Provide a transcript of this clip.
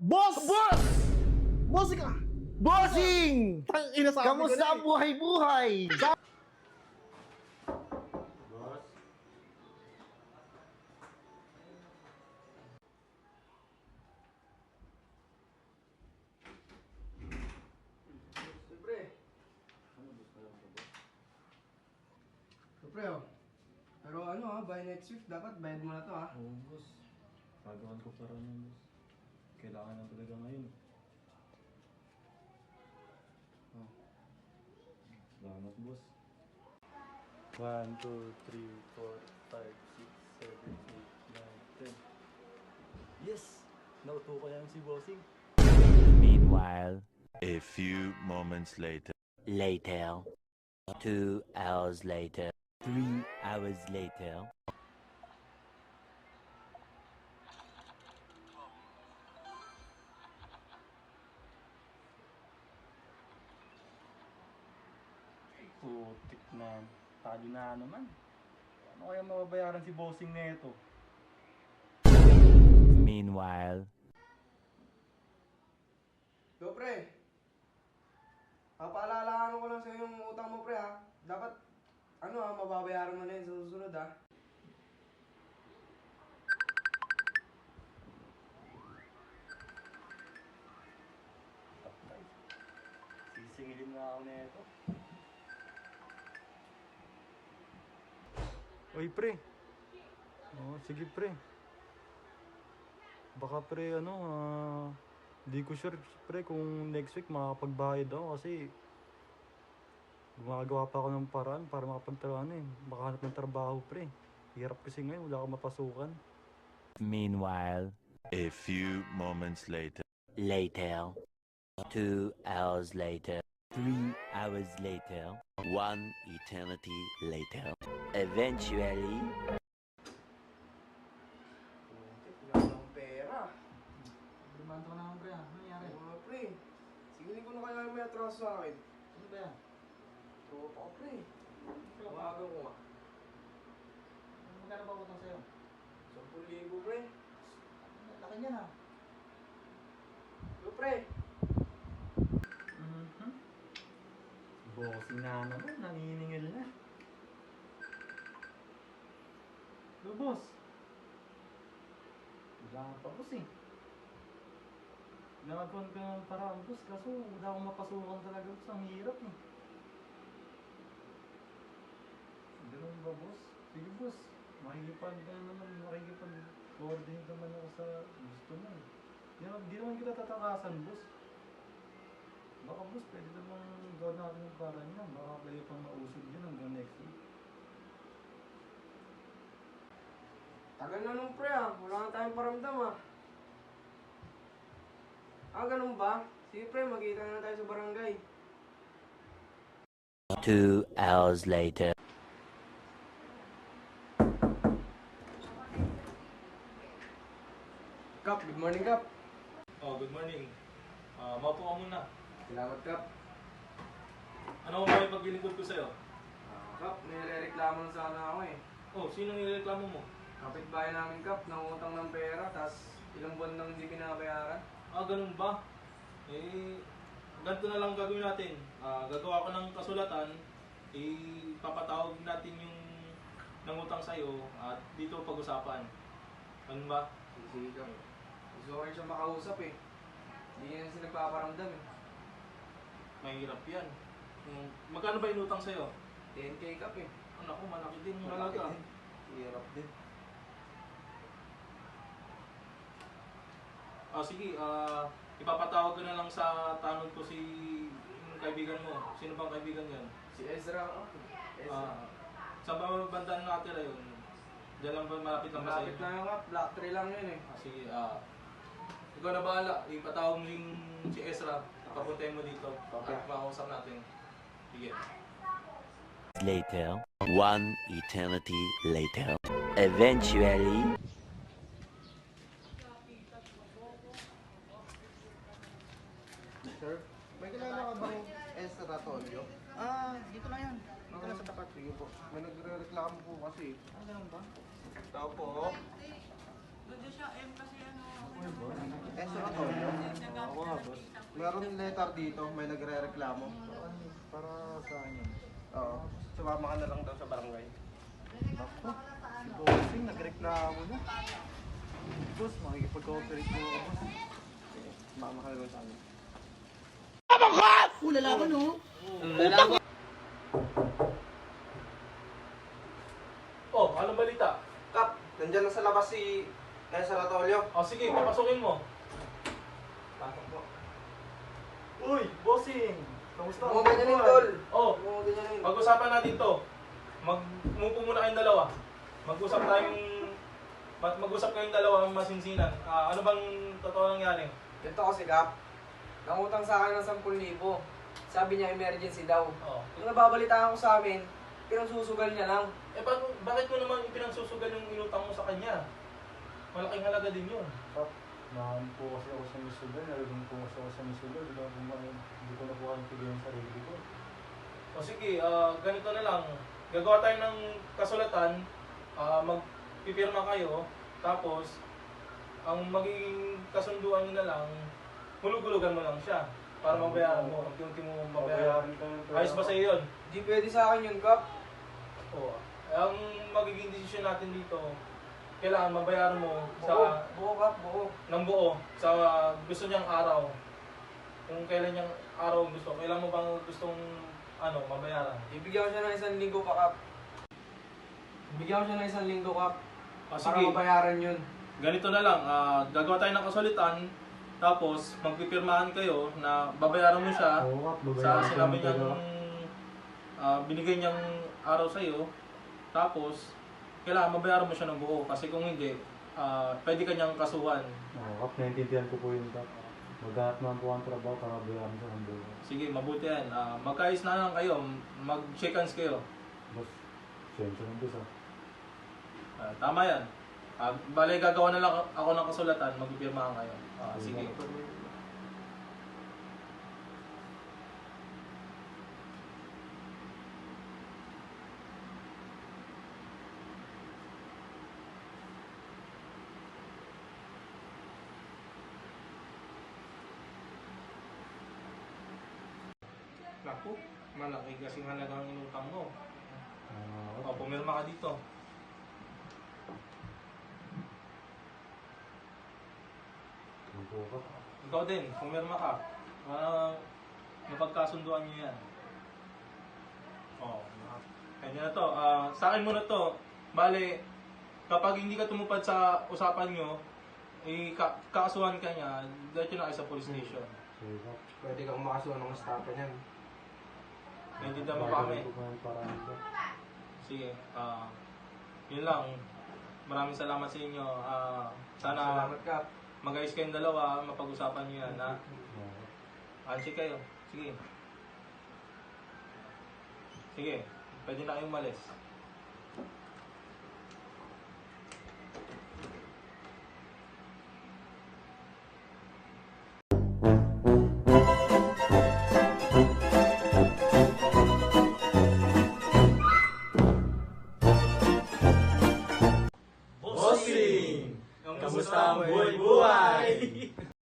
Boss! Boss! Boss ka! Bossing! Tang ina sa akin Kamusta ang buhay-buhay? Boss, Siyempre. Siyempre oh. Pero ano by next week dapat bayad mo na to oo boss. Pagawan ko para nun boss. Kailangan na talaga ngayon. Oh. Salamat boss. 1, 2, 3, 4, 5, 6, 7, 8, 9, 10. Yes! Nauto ko yan si Bossing. Meanwhile, A few moments later. later, 2 hours later, 3 hours later. Putik na. Talo na naman. Ano kaya mababayaran si Bossing na ito? Meanwhile, So pre. Papaalalahan ko lang sa'yo yung utang mo pre Dapat mababayaran mo na yun sa susunod Patay. Sisingilin na ako na ito. Uy pre. Oo, sige pre. Baka pre di ko sure pre kung next week makakapagbayad ako kasi gumagawa pa ako ng paraan para makahanap ng trabaho pre. Hirap kasi ngayon, wala akong mapasukan. meanwhile, A few moments later. later, 2 hours later, 3 hours later. 1 eternity later. Eventually, Wala akong pera. Dumanto ka naman pre, ano nangyari? Oo pre. Sigilin ko na kaya may atraso sa akin. Ano ba yan? Tropa ko pre. Tawagan ko Magkano ba utang sa'yo? 10,000 pre. Laki niyan ha. Yo pre. Bossing na naman, naniningil na. Boss. Wala ka pa boss eh. Nagawan ka ng paraan boss, kaso wala akong mapasukan talaga boss, ang hirap eh. Ganun ba boss? Sige boss, makikipag-coordinate naman ako sa gusto mo. Di naman kita tatakasan boss. Baka boss, pwede naman gawin natin yung paraan niya. Baka pwede pang mausog yun hanggang next week. Tagal na nung pre Wala na tayong paramdam ganun ba? Sige pre, magkita na tayo sa barangay. 2 hours later. Kap, good morning Kap. Oh, good morning. Maupo ka muna. Salamat Kap. Ano ba yung paglilingkod ko sa'yo? Kap, nirereklamo na sana ako Oh, sino nireklamo mo? Kapitbahay namin Kap, nangutang ng pera, tas ilang buwan nang hindi pinabayaran. Ganun ba? Ganito na lang gagawin natin. Gagawa ko ng kasulatan, papatawag natin yung nangutang sa'yo at dito pag-usapan. Ano ba? Sige Kap. Gusto ko rin siya makausap Hindi niya kasi nagpaparamdam Mahirap yan. Magkano ba inutang sa'yo? 10K Kap Naku, malaki din yung Malaki halaga. din. Hirap din. Sige, ipapatawag ko na lang sa tanod ko yung kaibigan mo. Sino bang kaibigan yan? Si Ezra Ezra. Sa banda nakatira yun? Diyan lang ba malapit lang ba Malapit sa'yo? na yung Kap, Black 3 lang yun Sige, ikaw na bahala. Ipatawag mo yung si Ezra. Papuntahin mo dito. Makausap natin. Sige. Later, 1 eternity later. Eventually, Sir, may kilala ka bang Ezra Tolio? Dito lang yan. Dito lang sa tapat. Sige po. May nagre-reklamo po kasi. Ganun ba? Tao po. Ezra Tolio? akong letter dito, may nagre-reklamo. Para sa akin yun. Oo. Sumama ka na lang daw sa barangay. Ako, si Bossing, nagreklamo na. Boss, makikipag-cooperate mo ako, boss. Sumama ka na lang sa amin. Oh, anong balita? Kap, nandyan na sa labas si Ezra Tolio. Oh, sige, papasukin mo. Pasok po. Uy, Bossing! Kamusta? Mga ganyan yung tol. Oh, Mga ganyan yun. pag-usapan natin to. Umupo muna kayong dalawa. Mag-usap kayong dalawa masinsinan. Ano bang totoo nangyari? Ganito kasi, Kap. Nangutang sa akin ng 10,000. Sabi niya emergency daw. Oh. Yung nababalitaan ko sa amin, pinagsusugal niya lang. Eh, bakit mo naman ipinagsusugal yung inutang mo sa kanya? Malaking halaga din yun. Nahan po kasi ako sa misugal, nalagong po kasi ako sa misugal, hindi ko na po kayang pigyan yung sarili ko. O sige, ganito na lang. Gagawa tayo ng kasulatan, magpipirma kayo, tapos ang magiging kasunduan nyo na lang, hulug-hulugan mo lang siya para mabayaran mo, unti-unti mo mabayaran. Ayos ba sa'yo yun? Di pwede sa akin yun, Kap. Oo. Ang magiging desisyon natin dito, kailangan mabayaran mo Buo, Kap, buo. ng buo sa gusto niyang araw. Kung kailan niyang araw gusto, kailan mo bang gustong mabayaran? Ibigyan ko siya ng 1 linggo pa, Kap. Ibigyan ko siya ng 1 linggo, Kap. Para Sige, mabayaran yun. ganito na lang, gagawa tayo ng kasulitan, tapos magpipirmahan kayo na babayaran mo siya sa sinabi niyang binigay niyang araw sa'yo, tapos kailangan mabayaran mo siya ng buo kasi kung hindi, pwede ka niyang kasuhan. Oo, Kap, naintindihan ko po yun, Kap. Maghanap naman po ang trabaho para bayaran sa ang buo. Sige, mabuti yan. Magkaayos na lang kayo, mag-shake hands kayo. Boss, sensya ng boss, Tama yan. Bale, gagawa na lang ako ng kasulatan, magpipirmahan kayo. Sige. Naku, malaki kasing halagang inutang mo. O, pumirma ka dito. Ikaw din, pumirma ka. Mapagkasunduan niyo yan. Kanya na to. Sa akin muna to. Bale, kapag hindi ka tumupad sa usapan nyo, kakasuhan ka niya, dahil na kayo sa police station. Pwede kang makasuhan ng estapa niyan. Naintindihan mo pa kami? Sige, yun lang. Maraming salamat sa inyo. Sana Salamat, Kap. mag-ayos kayong dalawa, mapag-usapan nyo yan, ha? Handshake kayo. Sige. Sige, pwede na kayong umalis.